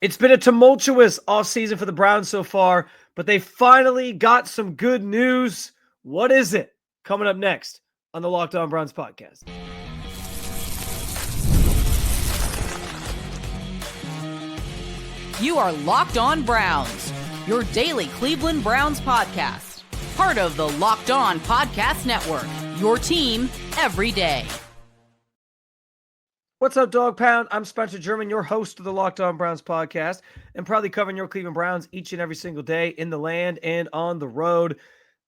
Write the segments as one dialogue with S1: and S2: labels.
S1: It's been a tumultuous offseason for the Browns so far, but they finally got some good news. What is it? Coming up next on the Locked On Browns podcast.
S2: You are Locked On Browns, your daily Cleveland Browns podcast. Part of the Locked On Podcast Network, your team every day.
S1: What's up, Dog Pound? I'm Spencer German, your host of the Locked On Browns podcast, and proudly covering your Cleveland Browns each and every single day in the land and on the road.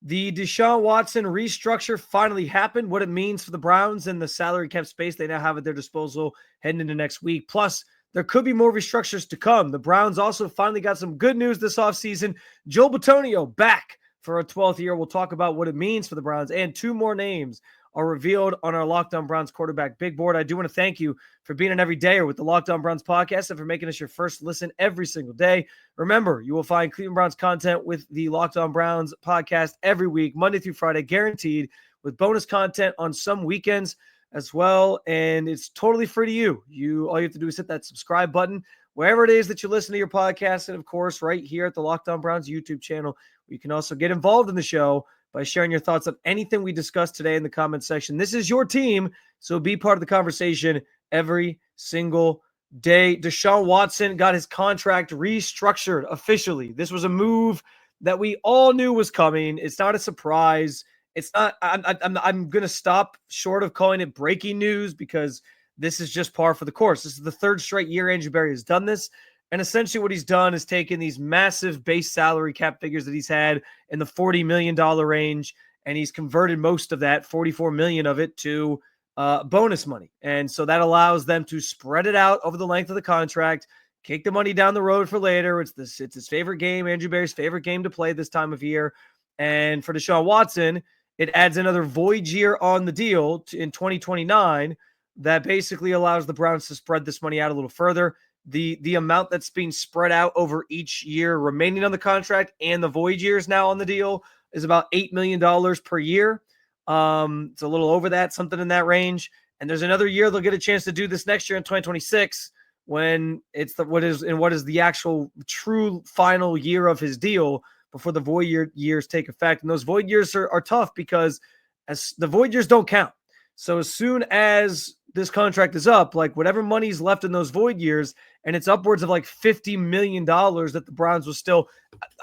S1: The Deshaun Watson restructure finally happened, what it means for the Browns and the salary cap space they now have at their disposal heading into next week. Plus, there could be more restructures to come. The Browns also finally got some good news this offseason. Joel Bitonio back for a 12th year. We'll talk about what it means for the Browns, and two more names are revealed on our Locked On Browns quarterback big board. I do want to thank you for being an everydayer with the Locked On Browns podcast and for making us your first listen every single day. Remember, you will find Cleveland Browns content with the Locked On Browns podcast every week, Monday through Friday, guaranteed, with bonus content on some weekends as well. And it's totally free to you. All you have to do is hit that subscribe button wherever it is that you listen to your podcast. And of course, right here at the Locked On Browns YouTube channel, where you can also get involved in the show by sharing your thoughts on anything we discussed today in the comment section. This is your team, so be part of the conversation every single day. Deshaun Watson got his contract restructured officially. This was a move that we all knew was coming. It's not a surprise. It's not. I'm going to stop short of calling it breaking news because this is just par for the course. This is the third straight year Andrew Berry has done this. And essentially what he's done is taken these massive base salary cap figures that he's had in the $40 million range, and he's converted most of that, $44 million of it, to bonus money. And so that allows them to spread it out over the length of the contract, kick the money down the road for later. It's his favorite game, Andrew Berry's favorite game to play this time of year. And for Deshaun Watson, it adds another void year on the deal in 2029 that basically allows the Browns to spread this money out a little further. The amount that's being spread out over each year remaining on the contract and the void years now on the deal is about $8 million per year. It's a little over that, something in that range. And there's another year they'll get a chance to do this next year in 2026 when it's what is the actual true final year of his deal before the void years take effect. And those void years are tough because as the void years don't count. So as soon as this contract is up, like whatever money's left in those void years, and it's upwards of like $50 million that the Browns will still,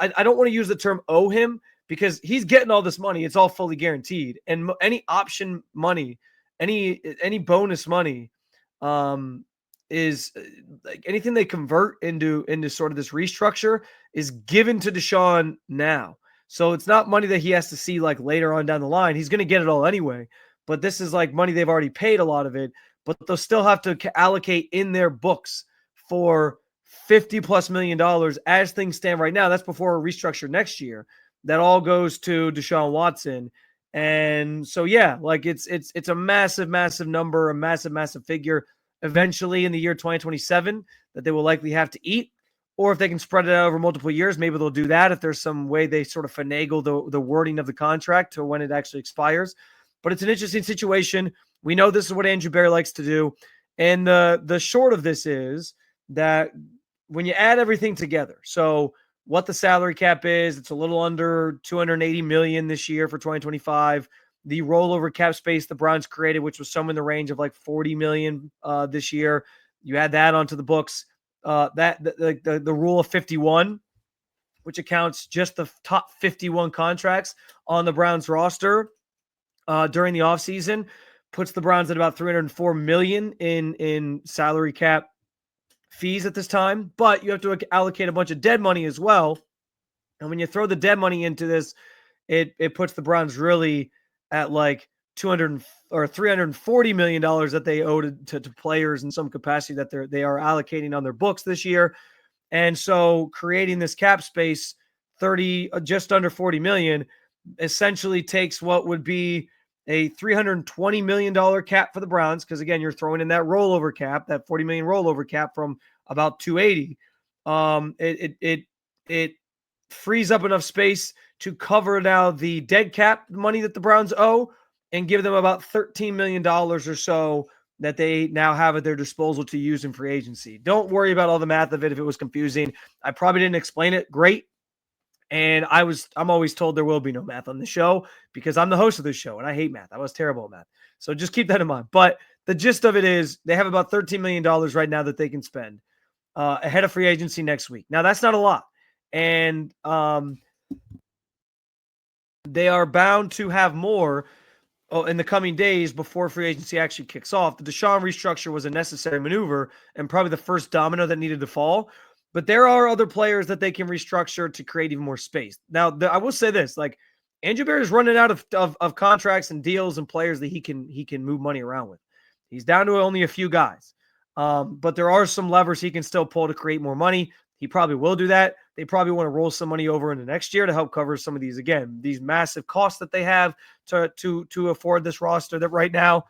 S1: I don't want to use the term owe him because he's getting all this money. It's all fully guaranteed. And any option money, any bonus money is like anything they convert into sort of this restructure is given to Deshaun now. So it's not money that he has to see like later on down the line. He's going to get it all anyway. But this is like money they've already paid a lot of it, but they'll still have to allocate in their books for $50+ million as things stand right now. That's before a restructure next year. That all goes to Deshaun Watson. And so, yeah, like it's a massive, massive number, a massive, massive figure eventually in the year 2027 that they will likely have to eat. Or if they can spread it out over multiple years, maybe they'll do that if there's some way they sort of finagle the wording of the contract to when it actually expires. But it's an interesting situation. We know this is what Andrew Berry likes to do. And the short of this is that when you add everything together, so what the salary cap is, it's a little under $280 million this year for 2025. The rollover cap space the Browns created, which was somewhere in the range of like $40 million this year. You add that onto the books. The rule of 51, which accounts just the top 51 contracts on the Browns roster during the offseason, puts the Browns at about $304 million in salary cap fees at this time. But you have to allocate a bunch of dead money as well. And when you throw the dead money into this, it puts the Browns really at like $340 million that they owe to players in some capacity that they are allocating on their books this year. And so creating this cap space, just under $40 million, essentially takes what would be a $320 million cap for the Browns, because again, you're throwing in that rollover cap, that $40 million rollover cap from about $280. It frees up enough space to cover now the dead cap money that the Browns owe and give them about $13 million or so that they now have at their disposal to use in free agency. Don't worry about all the math of it if it was confusing. I probably didn't explain it great. And I'm always told there will be no math on the show because I'm the host of this show and I hate math. I was terrible at math. So just keep that in mind. But the gist of it is they have about $13 million right now that they can spend ahead of free agency next week. Now, that's not a lot. And they are bound to have more in the coming days before free agency actually kicks off. The Deshaun restructure was a necessary maneuver and probably the first domino that needed to fall. But there are other players that they can restructure to create even more space. Now, I will say this, like Andrew Berry is running out of contracts and deals and players that he can move money around with. He's down to only a few guys. But there are some levers he can still pull to create more money. He probably will do that. They probably want to roll some money over into next year to help cover some of these, again, these massive costs that they have to afford this roster that right now.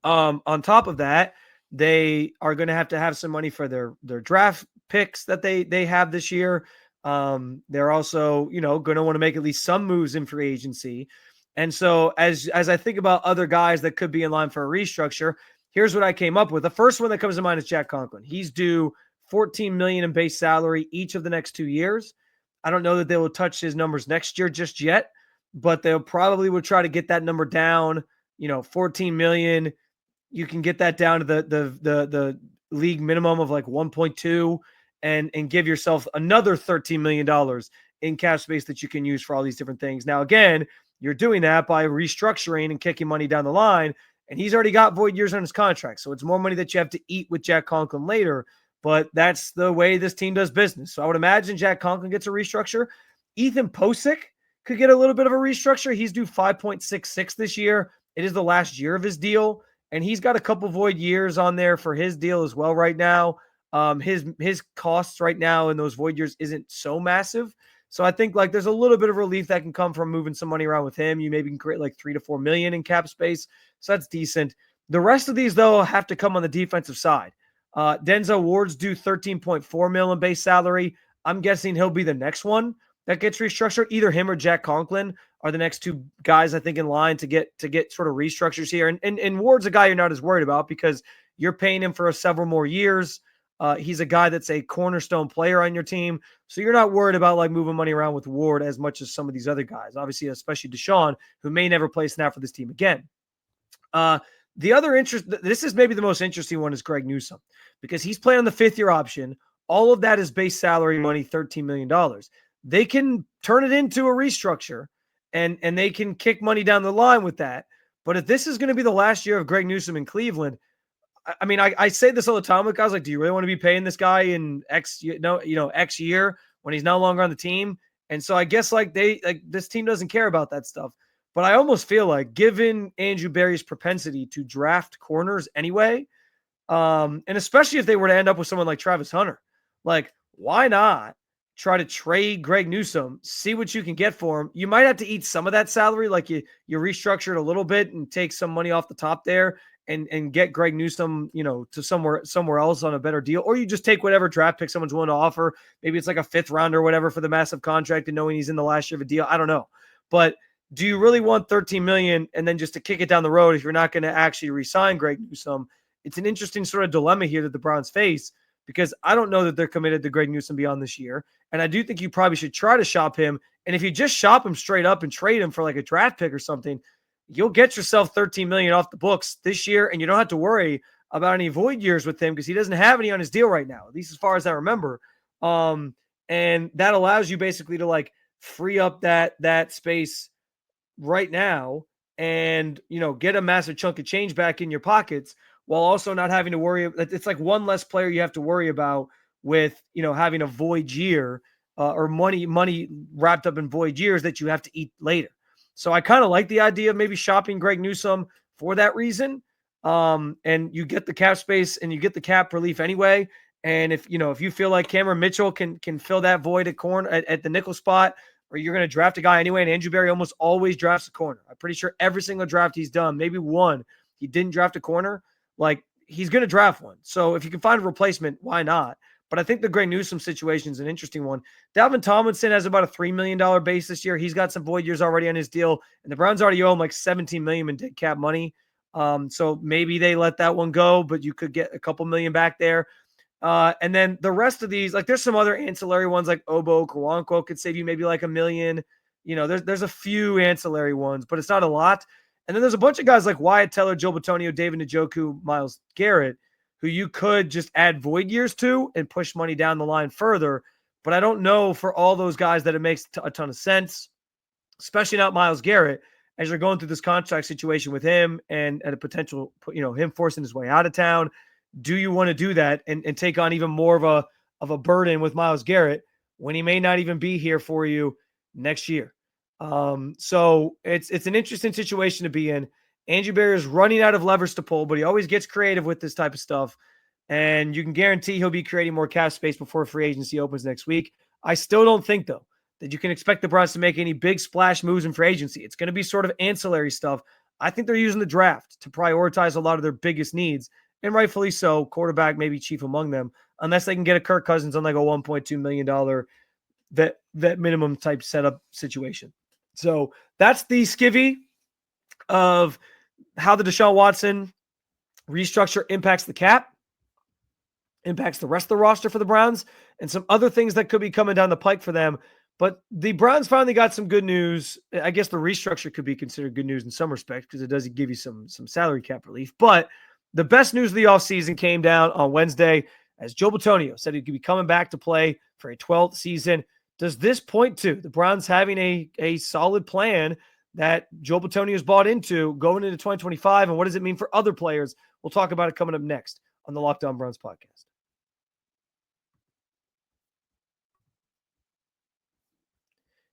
S1: On top of that, they are going to have some money for their draft picks that they have this year. They're also, going to want to make at least some moves in free agency. And so as I think about other guys that could be in line for a restructure, here's what I came up with. The first one that comes to mind is Jack Conklin. He's due $14 million in base salary each of the next 2 years. I don't know that they will touch his numbers next year just yet, but they'll probably will try to get that number down. $14 million. You can get that down to the league minimum of like 1.2 and give yourself another $13 million in cap space that you can use for all these different things. Now, again, you're doing that by restructuring and kicking money down the line. And he's already got void years on his contract. So it's more money that you have to eat with Jack Conklin later. But that's the way this team does business. So I would imagine Jack Conklin gets a restructure. Ethan Posick could get a little bit of a restructure. He's due 5.66 this year. It is the last year of his deal. And he's got a couple void years on there for his deal as well right now. His costs right now in those void years isn't so massive. So I think like there's a little bit of relief that can come from moving some money around with him. You maybe can create like $3 to $4 million in cap space. So that's decent. The rest of these, though, have to come on the defensive side. Denzel Ward's due $13.4 million in base salary. I'm guessing he'll be the next one that gets restructured. Either him or Jack Conklin are the next two guys I think in line to get sort of restructures here. And Ward's a guy you're not as worried about because you're paying him for several more years. He's a guy that's a cornerstone player on your team. So you're not worried about like moving money around with Ward as much as some of these other guys, obviously, especially Deshaun, who may never play snap for this team again. The other interest, this is maybe the most interesting one, is Greg Newsome because he's playing on the 5th-year option. All of that is base salary money, $13 million. They can turn it into a restructure and they can kick money down the line with that. But if this is going to be the last year of Greg Newsome in Cleveland, I mean, I say this all the time with guys like, do you really want to be paying this guy in X year when he's no longer on the team? And so I guess this team doesn't care about that stuff. But I almost feel like given Andrew Berry's propensity to draft corners anyway, and especially if they were to end up with someone like Travis Hunter, like why not try to trade Greg Newsome, see what you can get for him? You might have to eat some of that salary, like you restructure it a little bit and take some money off the top there. And get Greg Newsome, to somewhere else on a better deal, or you just take whatever draft pick someone's willing to offer. Maybe it's like a 5th round or whatever for the massive contract and knowing he's in the last year of a deal. I don't know, but do you really want $13 million and then just to kick it down the road if you're not going to actually re-sign Greg Newsome? It's an interesting sort of dilemma here that the Browns face because I don't know that they're committed to Greg Newsome beyond this year, and I do think you probably should try to shop him. And if you just shop him straight up and trade him for like a draft pick or something, you'll get yourself $13 million off the books this year, and you don't have to worry about any void years with him because he doesn't have any on his deal right now, at least as far as I remember. And that allows you basically to like free up that space right now and, get a massive chunk of change back in your pockets while also not having to worry. It's like one less player you have to worry about with, having a void year or money wrapped up in void years that you have to eat later. So I kind of like the idea of maybe shopping Greg Newsome for that reason. And you get the cap space and you get the cap relief anyway. And if you feel like Cameron Mitchell can fill that void at the nickel spot, or you're going to draft a guy anyway, and Andrew Berry almost always drafts a corner. I'm pretty sure every single draft he's done, maybe one, he didn't draft a corner. Like he's going to draft one. So if you can find a replacement, why not? But I think the Greg Newsome situation is an interesting one. Dalvin Tomlinson has about a $3 million base this year. He's got some void years already on his deal, and the Browns already owe him like $17 million in dead cap money. So maybe they let that one go, but you could get a couple million back there. And then the rest of these, like there's some other ancillary ones like Obo, Kawanko could save you maybe like $1 million. There's a few ancillary ones, but it's not a lot. And then there's a bunch of guys like Wyatt Teller, Joel Bitonio, David Njoku, Myles Garrett, who you could just add void years to and push money down the line further. But I don't know for all those guys that it makes a ton of sense, especially not Myles Garrett, as you're going through this contract situation with him and a potential, him forcing his way out of town. Do you want to do that and take on even more of a burden with Myles Garrett when he may not even be here for you next year? So it's an interesting situation to be in. Andrew Berry is running out of levers to pull, but he always gets creative with this type of stuff. And you can guarantee he'll be creating more cap space before free agency opens next week. I still don't think, though, that you can expect the Browns to make any big splash moves in free agency. It's going to be sort of ancillary stuff. I think they're using the draft to prioritize a lot of their biggest needs, and rightfully so. Quarterback maybe chief among them, unless they can get a Kirk Cousins on like a $1.2 million vet minimum type setup situation. So that's the skivvy of how the Deshaun Watson restructure impacts the cap, impacts the rest of the roster for the Browns, and some other things that could be coming down the pike for them. But the Browns finally got some good news. I guess the restructure could be considered good news in some respects because it does give you some salary cap relief. But the best news of the offseason came down on Wednesday as Joel Bitonio said he could be coming back to play for a 12th season. Does this point to the Browns having a solid plan that Joel Bitonio has bought into going into 2025? And what does it mean for other players? We'll talk about it coming up next on the Locked On Browns podcast.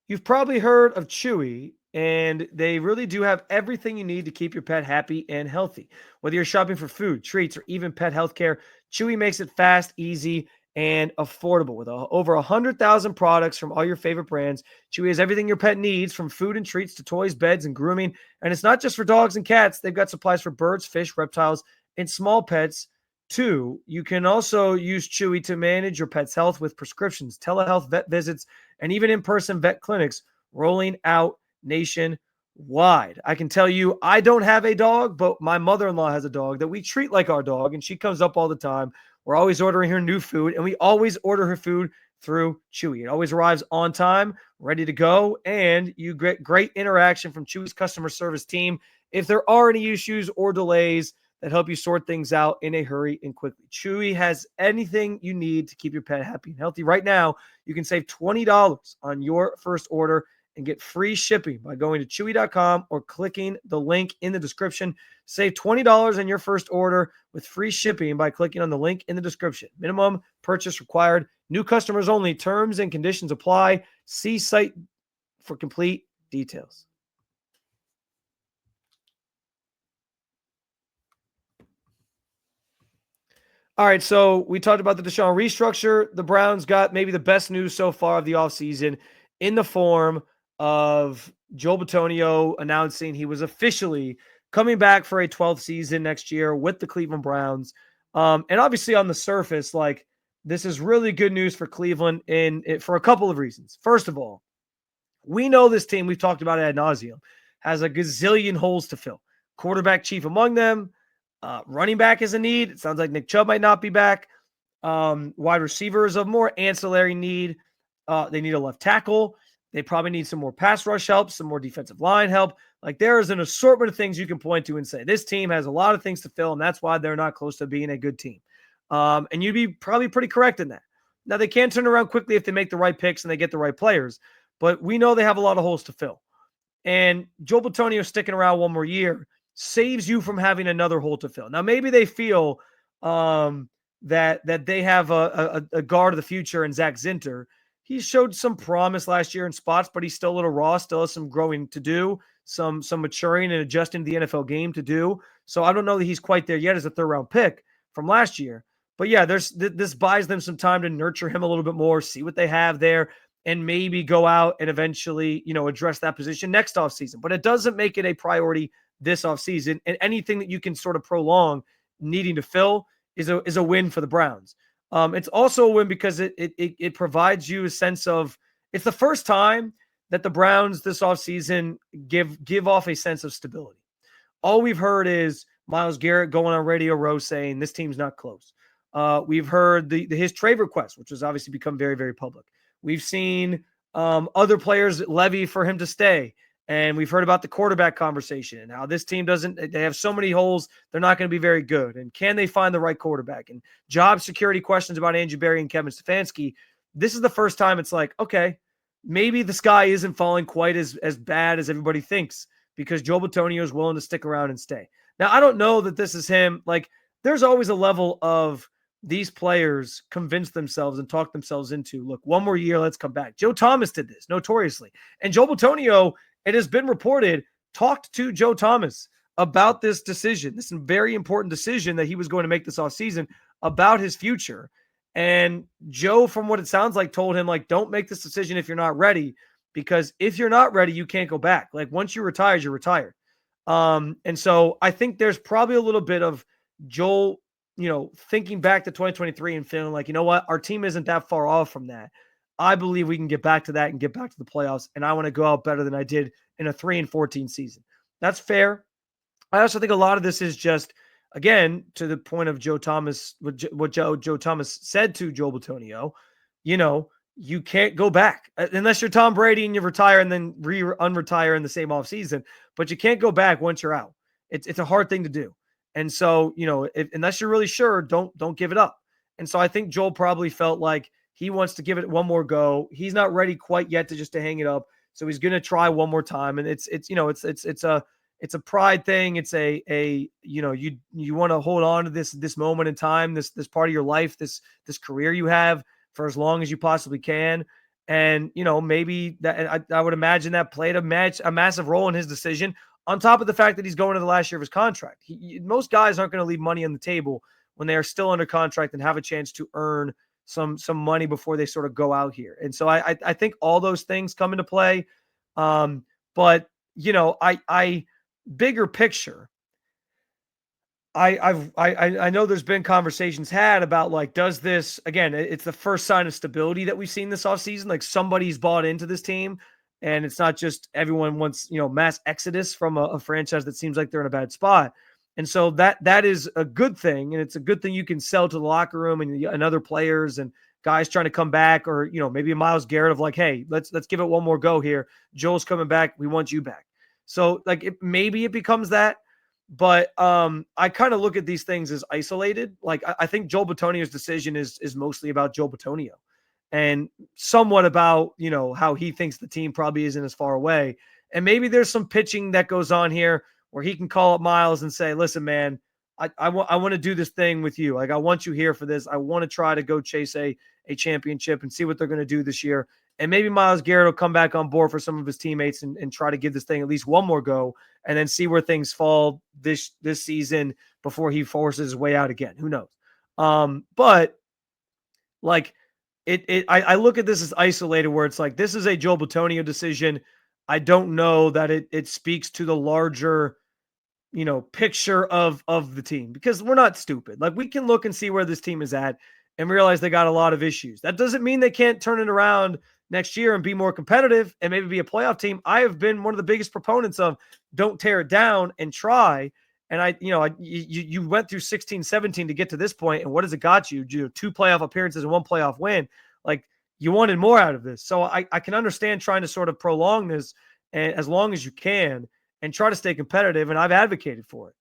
S1: You've probably heard of Chewy, and they really do have everything you need to keep your pet happy and healthy. Whether you're shopping for food, treats, or even pet healthcare, Chewy makes it fast, easy, and affordable. With over 100,000 products from all your favorite brands, Chewy has everything your pet needs, from food and treats to toys, beds, and grooming. And it's not just for dogs and cats. They've got supplies for birds, fish, reptiles, and small pets too. You can also use Chewy to manage your pet's health with prescriptions, telehealth, vet visits, and even in-person vet clinics rolling out nationwide. I can tell you, I don't have a dog, but my mother-in-law has a dog that we treat like our dog, and she comes up all the time. We're always ordering her new food, and we always order her food through Chewy. It always arrives on time, ready to go, and you get great interaction from Chewy's customer service team if there are any issues or delays that help you sort things out in a hurry and quickly. Chewy has anything you need to keep your pet happy and healthy. Right now, you can save $20 on your first order and get free shipping by going to chewy.com or clicking the link in the description. Save $20 on your first order with free shipping by clicking on the link in the description. Minimum purchase required. New customers only. Terms and conditions apply. See site for complete details. All right, so we talked about the Deshaun restructure. The Browns got maybe the best news so far of the offseason in the form of Joel Bitonio announcing he was officially coming back for a 12th season next year with the Cleveland Browns. And obviously on the surface, like, this is really good news for Cleveland for a couple of reasons. First of all, we know this team, we've talked about it ad nauseum, has a gazillion holes to fill. Quarterback chief among them. Running back is a need. It sounds like Nick Chubb might not be back. Wide receiver is a more ancillary need. They need a left tackle. They probably need some more pass rush help, some more defensive line help. Like, there is an assortment of things you can point to and say, this team has a lot of things to fill, and that's why they're not close to being a good team. And you'd be probably pretty correct in that. Now, they can turn around quickly if they make the right picks and they get the right players, but we know they have a lot of holes to fill. And Joel Bitonio sticking around one more year saves you from having another hole to fill. Now, maybe they feel that they have a guard of the future in Zach Zinter. He showed some promise last year in spots, but he's still a little raw, still has some growing to do, some maturing and adjusting to the NFL game to do. So I don't know that he's quite there yet as a third-round pick from last year. But yeah, this buys them some time to nurture him a little bit more, see what they have there, and maybe go out and eventually, address that position next offseason. But it doesn't make it a priority this offseason, and anything that you can sort of prolong needing to fill is a win for the Browns. It's also a win because it provides you a sense of, it's the first time that the Browns this offseason give off a sense of stability. all we've heard is Myles Garrett going on Radio Row saying this team's not close. We've heard his trade request, which has obviously become very, very public. We've seen other players levy for him to stay. And we've heard about the quarterback conversation and how this team they have so many holes, they're not going to be very good. And can they find the right quarterback? And job security questions about Andrew Berry and Kevin Stefanski. This is the first time it's like, okay, maybe the sky isn't falling quite as bad as everybody thinks because Joel Bitonio is willing to stick around and stay. Now, I don't know that this is him. Like, there's always a level of these players convince themselves and talk themselves into, look, one more year, let's come back. Joe Thomas did this notoriously. And Joel Bitonio, it has been reported, talked to Joe Thomas about this decision, this very important decision that he was going to make this offseason about his future. And Joe, from what it sounds like, told him, like, don't make this decision if you're not ready, because if you're not ready, you can't go back. Like, once you're retired, you're retired. And so I think there's probably a little bit of Joel, thinking back to 2023 and feeling like, you know what, our team isn't that far off from that. I believe we can get back to that and get back to the playoffs. And I want to go out better than I did in a 3-14 season. That's fair. I also think a lot of this is just, again, to the point of Joe Thomas, what Joe Thomas said to Joel Bitonio, you can't go back unless you're Tom Brady and you retire and then unretire in the same offseason, but you can't go back once you're out. It's a hard thing to do. And so, unless you're really sure, don't give it up. And so I think Joel probably felt like he wants to give it one more go. He's not ready quite yet to hang it up. So he's going to try one more time. And it's a pride thing. It's you want to hold on to this moment in time, this part of your life, this career you have for as long as you possibly can. And, maybe that I would imagine that played a massive role in his decision, on top of the fact that he's going to the last year of his contract. Most guys aren't going to leave money on the table when they are still under contract and have a chance to earn some money before they sort of go out here. And so I think all those things come into play. But I bigger picture, I know there's been conversations had about, like, does this, again, it's the first sign of stability that we've seen this offseason. Like, somebody's bought into this team, and it's not just everyone wants, mass exodus from a franchise that seems like they're in a bad spot. And so that is a good thing. And it's a good thing you can sell to the locker room and other players and guys trying to come back, or, maybe a Myles Garrett of like, hey, let's give it one more go here. Joel's coming back. We want you back. So, like, maybe it becomes that. But I kind of look at these things as isolated. Like, I think Joel Bitonio's decision is mostly about Joel Bitonio and somewhat about, how he thinks the team probably isn't as far away. And maybe there's some pitching that goes on here where he can call up Myles and say, listen, man, I want to do this thing with you. Like, I want you here for this. I want to try to go chase a championship and see what they're going to do this year. And maybe Myles Garrett will come back on board for some of his teammates and try to give this thing at least one more go, and then see where things fall this season before he forces his way out again. Who knows? But like I look at this as isolated, where it's like, this is a Joel Bitonio decision. I don't know that it speaks to the larger, picture of the team, because we're not stupid. Like, we can look and see where this team is at and realize they got a lot of issues. That doesn't mean they can't turn it around next year and be more competitive and maybe be a playoff team. I have been one of the biggest proponents of don't tear it down and try. And you went through 16, 17 to get to this point. And what has it got you? 2 playoff appearances and 1 playoff win. Like, you wanted more out of this. So I can understand trying to sort of prolong this as long as you can and try to stay competitive. And I've advocated for it.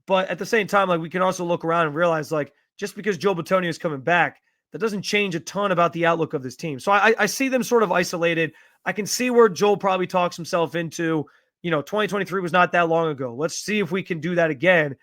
S1: But at the same time, like, we can also look around and realize, like, just because Joel Bitonio is coming back, that doesn't change a ton about the outlook of this team. So I see them sort of isolated. I can see where Joel probably talks himself into, 2023 was not that long ago. Let's see if we can do that again,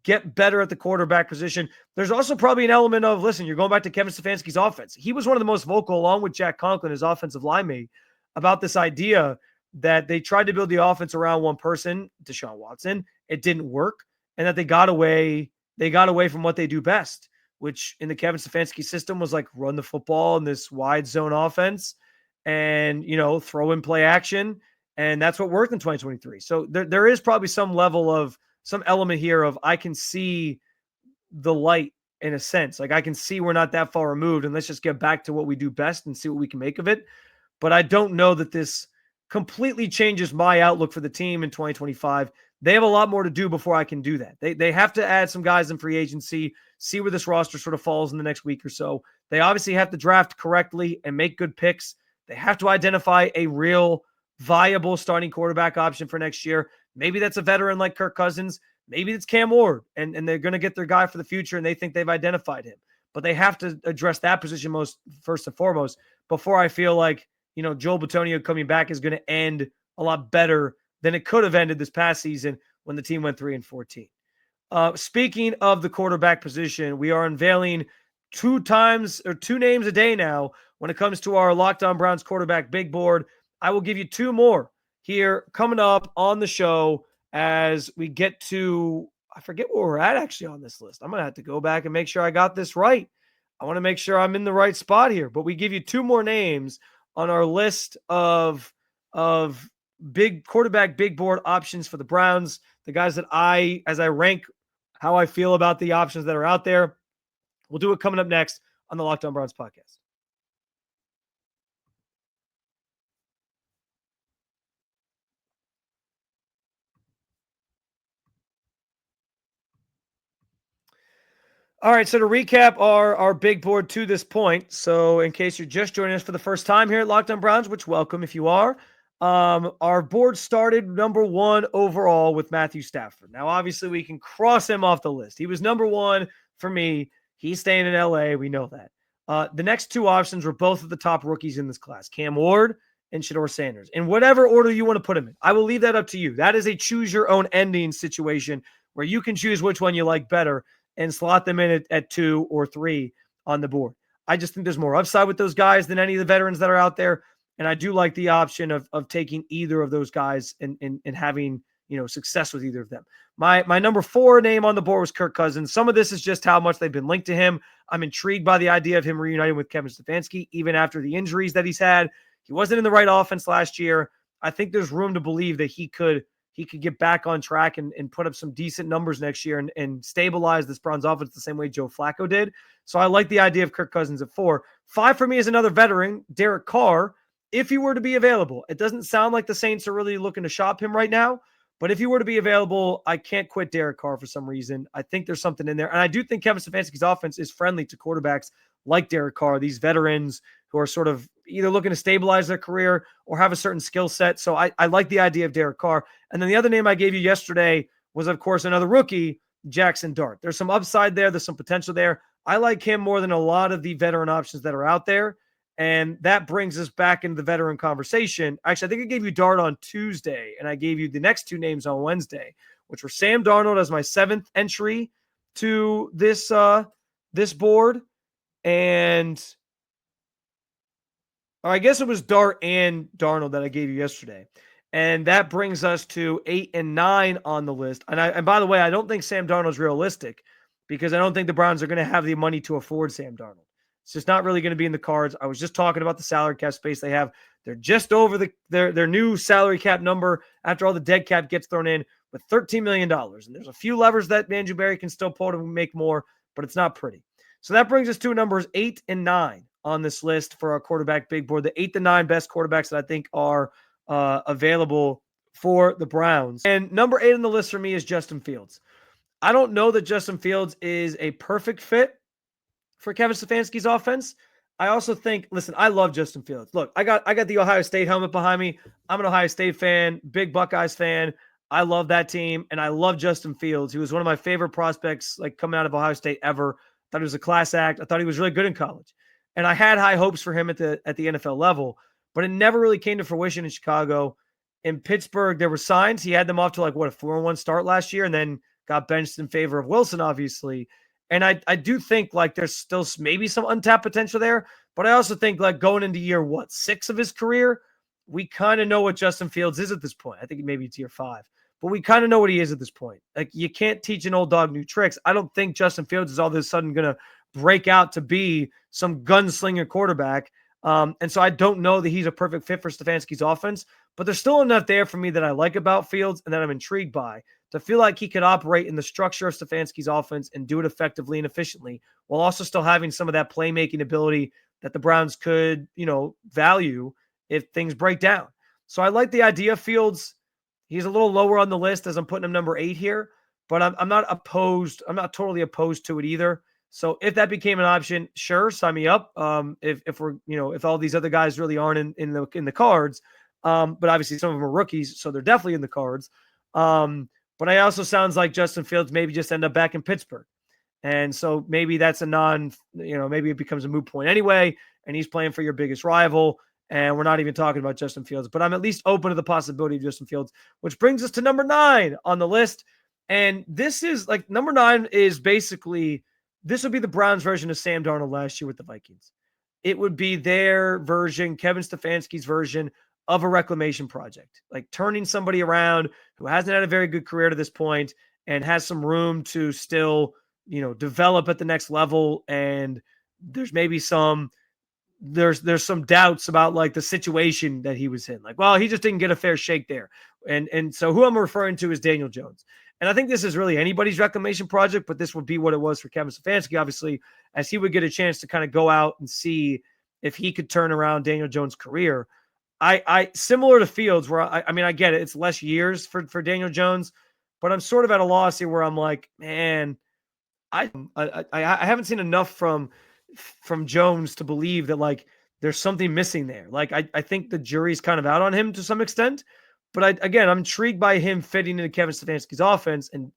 S1: get better at the quarterback position. There's also probably an element of, listen, you're going back to Kevin Stefanski's offense. He was one of the most vocal, along with Jack Conklin, his offensive line mate, about this idea that they tried to build the offense around one person, Deshaun Watson. It didn't work, and that they got away from what they do best, which in the Kevin Stefanski system was like run the football in this wide zone offense and, throw in play action. And that's what worked in 2023. So there is probably some element here of, I can see the light in a sense. Like, I can see we're not that far removed, and let's just get back to what we do best and see what we can make of it. But I don't know that this completely changes my outlook for the team in 2025. They have a lot more to do before I can do that. They have to add some guys in free agency, see where this roster sort of falls in the next week or so. They obviously have to draft correctly and make good picks. They have to identify a real viable starting quarterback option for next year. Maybe that's a veteran like Kirk Cousins. Maybe it's Cam Ward, and they're going to get their guy for the future, and they think they've identified him. But they have to address that position first and foremost before I feel like, Joel Bitonio coming back is going to end a lot better than it could have ended this past season when the team went 3-14. Speaking of the quarterback position, we are unveiling two names a day now when it comes to our Locked On Browns quarterback big board. I will give you two more here coming up on the show as we get to, I forget where we're at actually on this list. I'm going to have to go back and make sure I got this right. I want to make sure I'm in the right spot here, but we give you two more names on our list of big quarterback big board options for the Browns, the guys that as I rank how I feel about the options that are out there. We'll do it coming up next on the Locked On Browns podcast. All right, so to recap our big board to this point, so in case you're just joining us for the first time here at Locked On Browns, which welcome if you are, our board started number 1 overall with Matthew Stafford. Now, obviously, we can cross him off the list. He was number 1 for me. He's staying in LA. We know that. The next two options were both of the top rookies in this class, Cam Ward and Shedeur Sanders. In whatever order you want to put them in, I will leave that up to you. That is a choose your own ending situation where you can choose which one you like better and slot them in at 2 or 3 on the board. I just think there's more upside with those guys than any of the veterans that are out there. And I do like the option of taking either of those guys and having, success with either of them. My number 4 name on the board was Kirk Cousins. Some of this is just how much they've been linked to him. I'm intrigued by the idea of him reuniting with Kevin Stefanski, even after the injuries that he's had. He wasn't in the right offense last year. I think there's room to believe that he could get back on track and put up some decent numbers next year and stabilize this Browns offense the same way Joe Flacco did. So I like the idea of Kirk Cousins at 4. 5 for me is another veteran, Derek Carr, if he were to be available. It doesn't sound like the Saints are really looking to shop him right now, but if he were to be available, I can't quit Derek Carr for some reason. I think there's something in there. And I do think Kevin Stefanski's offense is friendly to quarterbacks like Derek Carr, these veterans who are sort of either looking to stabilize their career or have a certain skill set. So I like the idea of Derek Carr. And then the other name I gave you yesterday was, of course, another rookie, Jackson Dart. There's some upside there. There's some potential there. I like him more than a lot of the veteran options that are out there. And that brings us back into the veteran conversation. Actually, I think I gave you Dart on Tuesday, and I gave you the next two names on Wednesday, which were Sam Darnold as my 7th entry to this board. And I guess it was Dart and Darnold that I gave you yesterday. And that brings us to 8 and 9 on the list. And by the way, I don't think Sam Darnold's realistic because I don't think the Browns are going to have the money to afford Sam Darnold. It's just not really going to be in the cards. I was just talking about the salary cap space they have. They're just over their new salary cap number after all the dead cap gets thrown in with $13 million. And there's a few levers that Andrew Berry can still pull to make more, but it's not pretty. So that brings us to numbers 8 and 9 on this list for our quarterback big board. The 8 to 9 best quarterbacks that I think are available for the Browns. And number 8 on the list for me is Justin Fields. I don't know that Justin Fields is a perfect fit for Kevin Stefanski's offense. I also think, listen, I love Justin Fields. Look, I got the Ohio State helmet behind me. I'm an Ohio State fan, big Buckeyes fan. I love that team, and I love Justin Fields. He was one of my favorite prospects, like coming out of Ohio State ever. I thought he was a class act. I thought he was really good in college, and I had high hopes for him at the NFL level, but it never really came to fruition in Chicago. In Pittsburgh, there were signs. He had them off to a 4-1 start last year, and then got benched in favor of Wilson, obviously. And I do think there's still maybe some untapped potential there, but I also think going into year 6 of his career, we kind of know what Justin Fields is at this point. I think maybe it's year 5, but we kind of know what he is at this point. You can't teach an old dog new tricks. I don't think Justin Fields is all of a sudden going to break out to be some gunslinger quarterback. And so I don't know that he's a perfect fit for Stefanski's offense, but there's still enough there for me that I like about Fields and that I'm intrigued by to feel like he could operate in the structure of Stefanski's offense and do it effectively and efficiently while also still having some of that playmaking ability that the Browns could, value if things break down. So I like the idea of Fields He's a little lower on the list as I'm putting him number 8 here, but I'm not opposed. I'm not totally opposed to it either. So if that became an option, sure, sign me up. If we're, if all these other guys really aren't in the cards, but obviously some of them are rookies, so they're definitely in the cards. But it also sounds like Justin Fields maybe just end up back in Pittsburgh. And so maybe that's maybe it becomes a moot point anyway, and he's playing for your biggest rival. And we're not even talking about Justin Fields, but I'm at least open to the possibility of Justin Fields, which brings us to number 9 on the list. And this is like number 9 is basically, this would be the Browns version of Sam Darnold last year with the Vikings. It would be their version, Kevin Stefanski's version of a reclamation project, like turning somebody around who hasn't had a very good career to this point and has some room to still, develop at the next level. And there's maybe there's some doubts about like the situation that he was in. Like, well, he just didn't get a fair shake there. And so who I'm referring to is Daniel Jones. And I think this is really anybody's reclamation project, but this would be what it was for Kevin Stefanski, obviously, as he would get a chance to kind of go out and see if he could turn around Daniel Jones' career. I similar to Fields, where I get it. It's less years for Daniel Jones, but I'm sort of at a loss here where I'm like, man, I haven't seen enough from Jones to believe that like there's something missing there. Like I think the jury's kind of out on him to some extent, but I'm intrigued by him fitting into Kevin Stefanski's offense and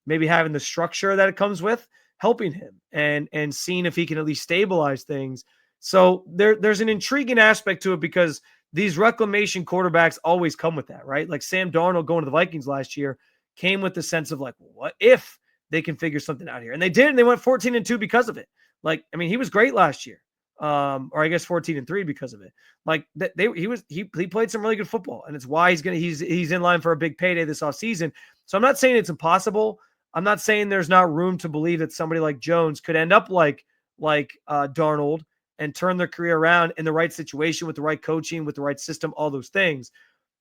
S1: maybe having the structure that it comes with helping him and seeing if he can at least stabilize things. So there's an intriguing aspect to it because these reclamation quarterbacks always come with that, right? Like Sam Darnold going to the Vikings last year came with the sense of like, what if they can figure something out here? And they did, and they went 14-2 because of it. Like, I mean, he was great last year. Or I guess 14-3 because of it. Like he played some really good football, and it's why he's in line for a big payday this offseason. So I'm not saying it's impossible. I'm not saying there's not room to believe that somebody like Jones could end up like Darnold and turn their career around in the right situation with the right coaching, with the right system, all those things.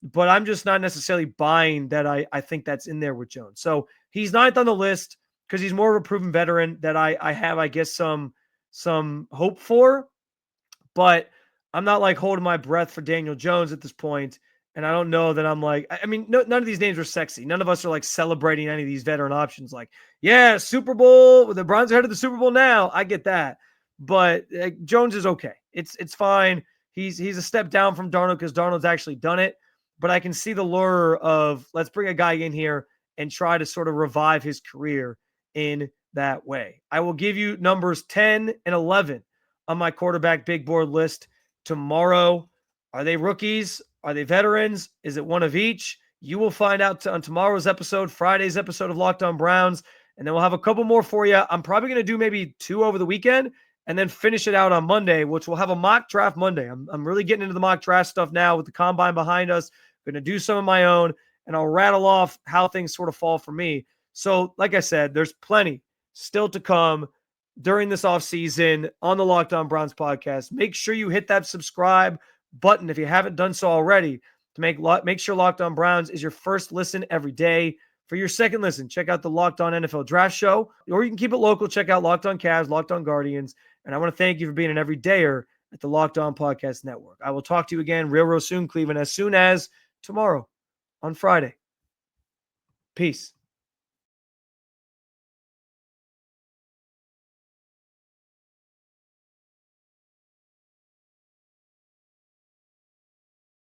S1: But I'm just not necessarily buying that I think that's in there with Jones. So he's 9th on the list because he's more of a proven veteran that I have, I guess, some hope for. But I'm not like holding my breath for Daniel Jones at this point. And I don't know that I'm like, none of these names are sexy. None of us are like celebrating any of these veteran options. Like, yeah, Super Bowl, the Browns are headed to the Super Bowl now. I get that. But Jones is okay. It's fine. He's a step down from Darnold because Darnold's actually done it. But I can see the lure of let's bring a guy in here and try to sort of revive his career in that way. I will give you numbers 10 and 11 on my quarterback big board list tomorrow. Are they rookies? Are they veterans? Is it one of each? You will find out on tomorrow's episode, Friday's episode of Locked On Browns, and then we'll have a couple more for you. I'm probably going to do maybe 2 over the weekend and then finish it out on Monday, which we'll have a mock draft Monday. I'm really getting into the mock draft stuff now with the combine behind us. I'm going to do some of my own, and I'll rattle off how things sort of fall for me. So, like I said, there's plenty still to come during this offseason on the Locked On Browns podcast. Make sure you hit that subscribe button if you haven't done so already to make sure Locked On Browns is your first listen every day. For your second listen, check out the Locked On NFL Draft Show, or you can keep it local. Check out Locked On Cavs, Locked On Guardians. And I want to thank you for being an everydayer at the Locked On Podcast Network. I will talk to you again real soon, Cleveland, as soon as tomorrow on Friday. Peace.